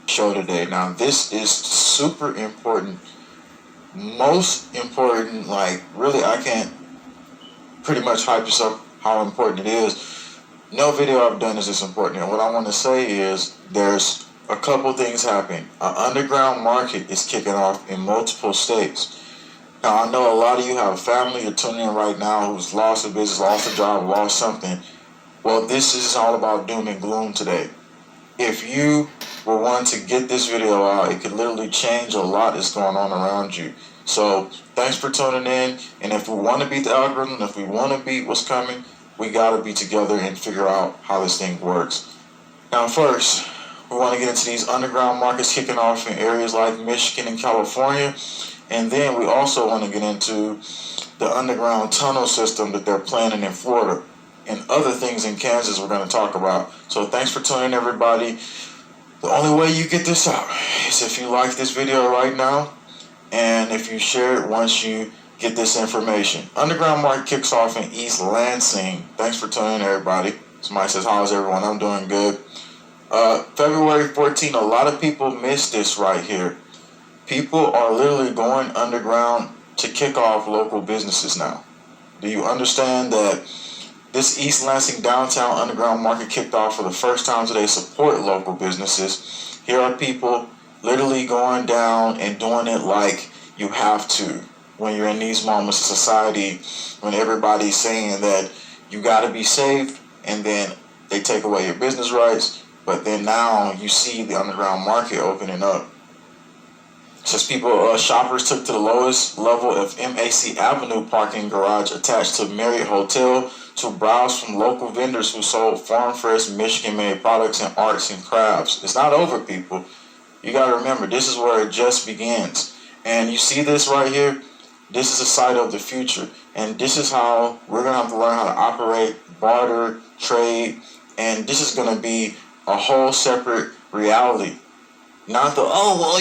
show today. Now, this is super important, most important. Like, really, I can't pretty much hype this up how important it is. No video I've done is this important. And what I want to say is there's a couple things happening. An underground market is kicking off in multiple states. Now, I know a lot of you have family you're tuning in right now who's lost a business, lost a job, lost something. Well, this is all about doom and gloom today. If you were wanting to get this video out, it could literally change a lot that's going on around you. So thanks for tuning in. And if we want to beat the algorithm, if we want to beat what's coming, we got to be together and figure out how this thing works. Now, first, we want to get into these underground markets kicking off in areas like Michigan and California. And then we also want to get into the underground tunnel system that they're planning in Florida and other things in Kansas we're going to talk about. So thanks for tuning in, everybody. The only way you get this out is if you like this video right now and if you share it once you get this information. Underground market kicks off in East Lansing. Thanks for tuning in, everybody. Somebody says, how's everyone? I'm doing good. February 14, a lot of people missed this right here. People are literally going underground to kick off local businesses now. Do you understand that this East Lansing downtown underground market kicked off for the first time today to support local businesses? Here are people literally going down and doing it like you have to when you're in these moments of society, when everybody's saying that you got to be safe, and then they take away your business rights. But then now you see the underground market opening up. Says people, shoppers took to the lowest level of MAC Avenue parking garage attached to Marriott Hotel to browse from local vendors who sold farm-fresh Michigan-made products and arts and crafts. It's not over, people. You got to remember, this is where it just begins. And you see this right here? This is a site of the future. And this is how we're going to have to learn how to operate, barter, trade. And this is going to be a whole separate reality. Not the, oh, well,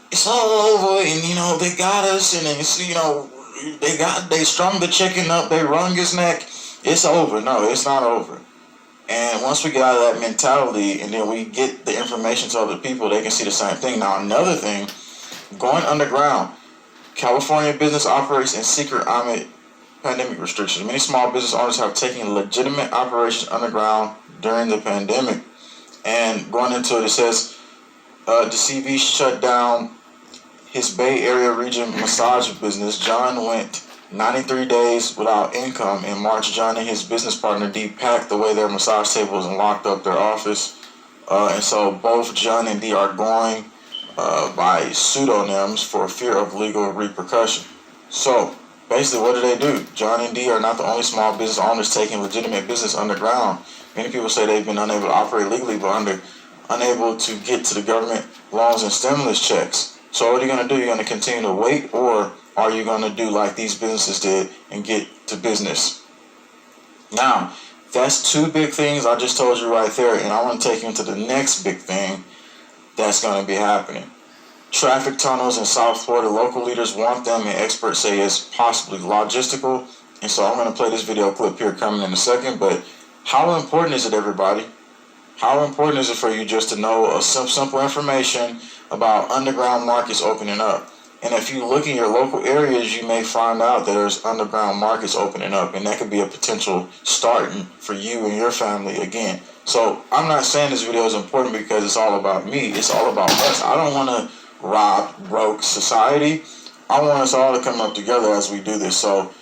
it's all over, and they got us, and it's, they strung the chicken up, they wrung his neck. It's over. No, it's not over. And once we get out of that mentality, and then we get the information to other people, they can see the same thing. Now, another thing, going underground. California business operates in secret amid pandemic restrictions. Many small business owners have taken legitimate operations underground during the pandemic. And going into it, it says the CV shut down his Bay Area region massage business. John went 93 days without income. In March, John and his business partner Dee packed away their massage tables and locked up their office. And so both John and Dee are going by pseudonyms for fear of legal repercussion. So basically, what do? John and Dee are not the only small business owners taking legitimate business underground. Many people say they've been unable to operate legally, but unable to get to the government loans and stimulus checks. So what are you going to do? You're going to continue to wait, or are you going to do like these businesses did and get to business? Now, that's two big things I just told you right there, and I want to take you into the next big thing that's going to be happening. Traffic tunnels in South Florida. Local leaders want them, and experts say it's possibly logistical. And so I'm going to play this video clip here coming in a second. But how important is it, everybody? How important is it for you just to know a simple information about underground markets opening up? And if you look in your local areas, you may find out that there's underground markets opening up, and that could be a potential starting for you and your family again. So I'm not saying this video is important because it's all about me. It's all about us. I don't want to rob broke society. I want us all to come up together as we do this. So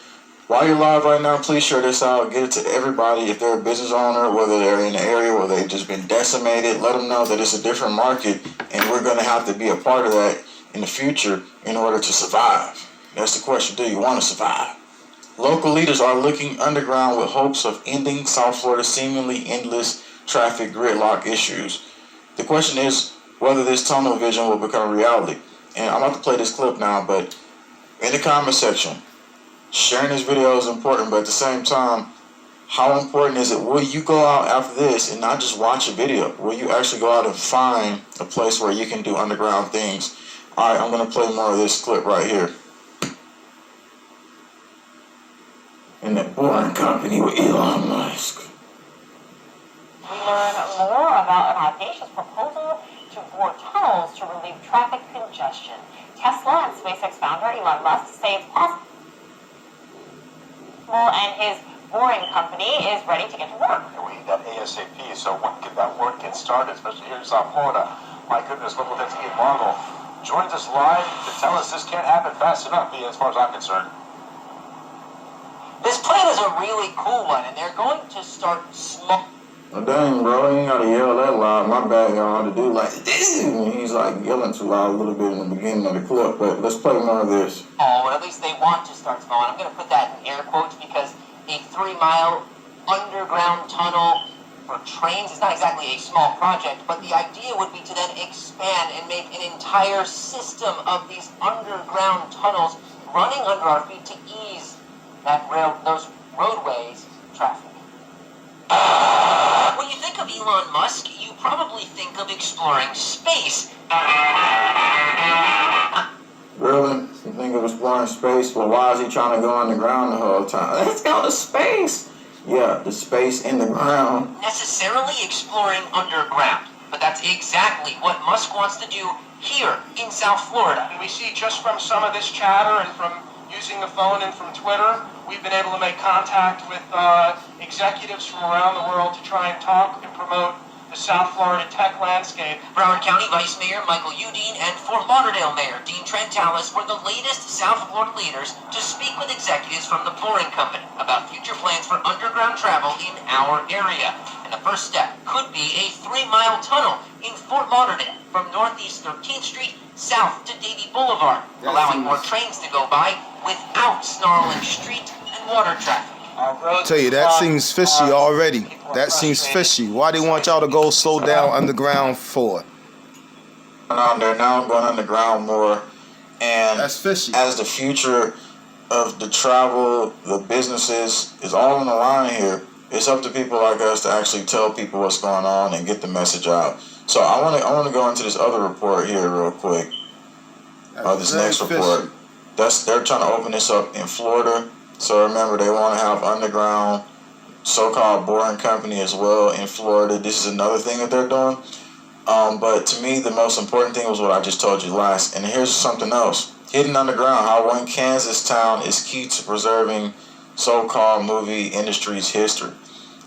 while you're live right now, please share this out. Get it to everybody. If they're a business owner, whether they're in an area where they've just been decimated, let them know that it's a different market, and we're going to have to be a part of that in the future in order to survive. That's the question. Do you want to survive? Local leaders are looking underground with hopes of ending South Florida's seemingly endless traffic gridlock issues. The question is whether this tunnel vision will become reality. And I'm about to play this clip now, but in the comment section, sharing this video is important, but at the same time, how important is it? Will you go out after this and not just watch a video? Will you actually go out and find a place where you can do underground things? All right, I'm going to play more of this clip right here. In that boring company with Elon Musk. Learn more about audacious proposal to bore tunnels to relieve traffic congestion. Tesla and SpaceX founder Elon Musk say it's possible, and his boring company is ready to get to work. We need that ASAP, so when that work gets started, especially here in South Florida. My goodness, look what that's Ian Margle joins us live to tell us this can't happen fast enough, as far as I'm concerned. This plan is a really cool one, and they're going to start small. Well, dang, bro, you ain't gotta yell that loud. My bad, y'all. The dude like, and he's like yelling too loud a little bit in the beginning of the clip. But let's play more of this. Or at least they want to start small. And I'm going to put that in air quotes because a 3-mile underground tunnel for trains is not exactly a small project, but the idea would be to then expand and make an entire system of these underground tunnels running under our feet to ease those roadways traffic. When you think of Elon Musk, you probably think of exploring space. Really? You think of exploring space? Well, why is he trying to go underground the whole time? Let's go to space! Yeah, the space in the ground. Necessarily exploring underground, but that's exactly what Musk wants to do here in South Florida. And we see just from some of this chatter and from using the phone and from Twitter, we've been able to make contact with executives from around the world to try and talk and promote the South Florida tech landscape. Broward County Vice Mayor Michael Udine and Fort Lauderdale Mayor Dean Trentalis were the latest South Florida leaders to speak with executives from the Boring Company about future plans for underground travel in our area. And the first step could be a 3-mile tunnel in Fort Lauderdale from Northeast 13th Street south to Davie Boulevard, allowing more trains to go by without snarling street and water traffic. Tell you, that seems fishy already. That seems fishy. Why they want y'all to go slow down underground for? They're now going underground more, and that's fishy. As the future of the travel, the businesses is all on the line here. It's up to people like us to actually tell people what's going on and get the message out. So I want to go into this other report here real quick. This next report. They're trying to open this up in Florida. So remember, they want to have underground, so-called boring company as well in Florida. This is another thing that they're doing. But to me, the most important thing was what I just told you last. And here's something else. Hidden underground, how one Kansas town is key to preserving so-called movie industry's history.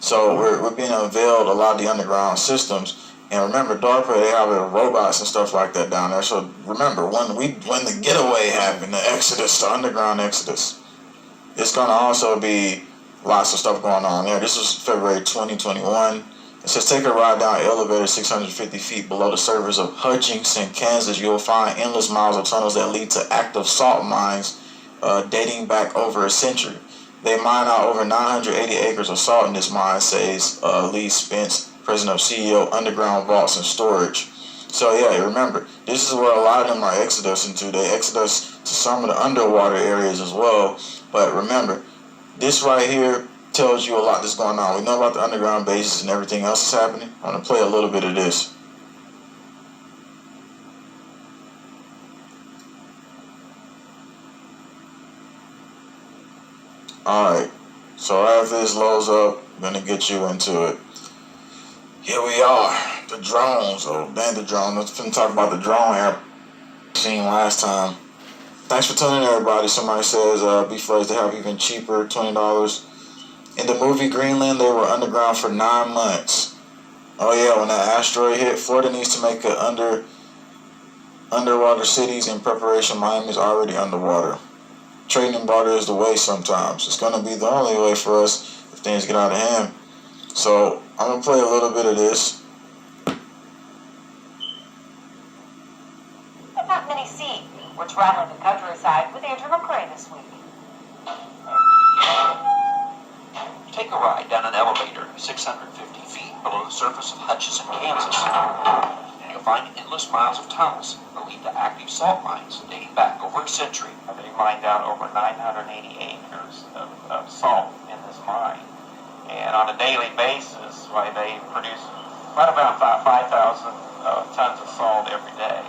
So we're being unveiled a lot of the underground systems. And remember, DARPA, they have robots and stuff like that down there. So remember, when the getaway happened, the exodus, the underground exodus, it's going to also be lots of stuff going on there. This was February 2021. It says, take a ride down elevator 650 feet below the surface of Hutchinson, Kansas. You'll find endless miles of tunnels that lead to active salt mines dating back over a century. They mine out over 980 acres of salt in this mine, says Lee Spence, president of CEO Underground Vaults and Storage. So yeah, remember, this is where a lot of them are exodus into. They exodus to some of the underwater areas as well. But remember, this right here tells you a lot that's going on. We know about the underground bases and everything else that's happening. I'm going to play a little bit of this. Alright, so after this loads up, I'm going to get you into it. Here we are, the drones. Oh, dang, the drone. Let's talk about the drone app seen last time. Thanks for tuning in, everybody. Somebody says beef fillets, they have even cheaper, $20. In the movie Greenland, they were underground for 9 months. Oh yeah, when that asteroid hit, Florida needs to make underwater cities in preparation. Miami's already underwater. Trading and barter is the way sometimes. It's going to be the only way for us if things get out of hand. So I'm going to play a little bit of this. But not many see. We're traveling the countryside with Andrew McCray this week. Take a ride down an elevator 650 feet below the surface of Hutchinson, Kansas. And you'll find endless miles of tunnels that lead to active salt mines dating back over a century. They mined out over 980 acres of salt in this mine. And on a daily basis, they produce right about 5,000 tons of salt every day.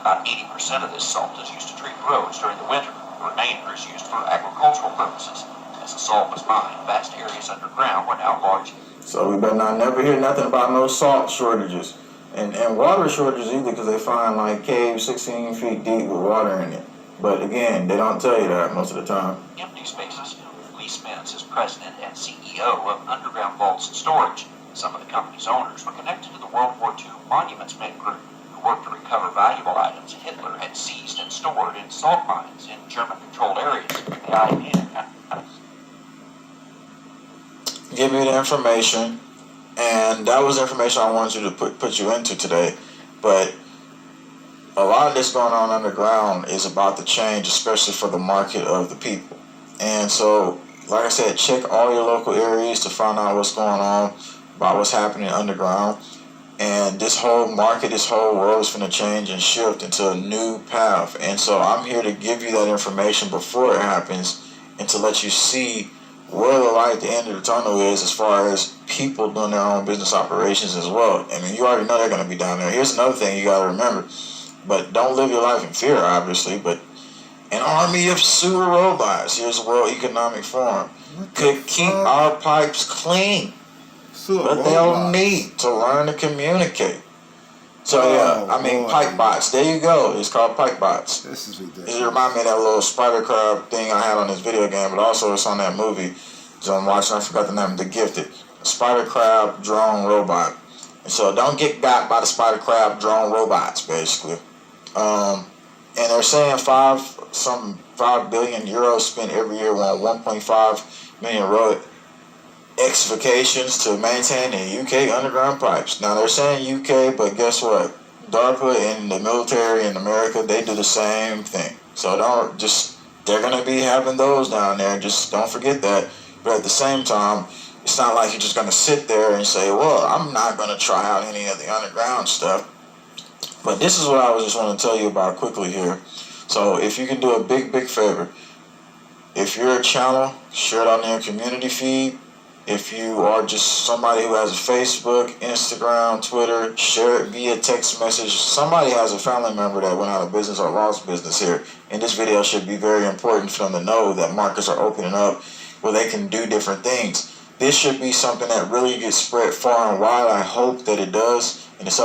About 80% of this salt is used to treat roads during the winter. The remainder is used for agricultural purposes. As the salt was mined, vast areas underground were now large. So we better not never hear nothing about no salt shortages and water shortages either, because they find like caves 16 feet deep with water in it. But again, they don't tell you that most of the time. Empty spaces. Lee Spence is president and CEO of Underground Vaults and Storage. Some of the company's owners were connected to the World War II Monuments Men group, who worked to recover valuable items Hitler had seized and stored in salt mines in German-controlled areas. The idea. Give me the information, and that was information I wanted you to put you into today. But a lot of this going on underground is about to change, especially for the market of the people. And so, like I said, check all your local areas to find out what's going on about what's happening underground. And this whole market, this whole world is going to change and shift into a new path. And so I'm here to give you that information before it happens and to let you see where the light at the end of the tunnel is as far as people doing their own business operations as well. I mean, you already know they're going to be down there. Here's another thing you got to remember. But don't live your life in fear, obviously. But an army of sewer robots, here's the World Economic Forum, could keep our pipes clean. But they'll need to learn to communicate. So pipe bots. There you go. It's called pipe bots. This is ridiculous. It reminds me of that little spider crab thing I had on this video game, but also it's on that movie. So I'm watching. I forgot the name. The Gifted. A spider crab drone robot. And so don't get got by the spider crab drone robots, basically. And they're saying 5 billion euros spent every year on 1.5 million road excavations to maintain the UK underground pipes. Now they're saying UK, but guess what? DARPA and the military in America, they do the same thing. So they're going to be having those down there. Just don't forget that. But at the same time, it's not like you're just going to sit there and say, well, I'm not going to try out any of the underground stuff. But this is what I was just want to tell you about quickly here. So if you can do a big favor, if you're a channel, share it on your community feed. If you are just somebody who has a Facebook, Instagram, Twitter, share it via text message. Somebody has a family member that went out of business or lost business here. And this video should be very important for them to know that markets are opening up where they can do different things. This should be something that really gets spread far and wide. I hope that it does. And it's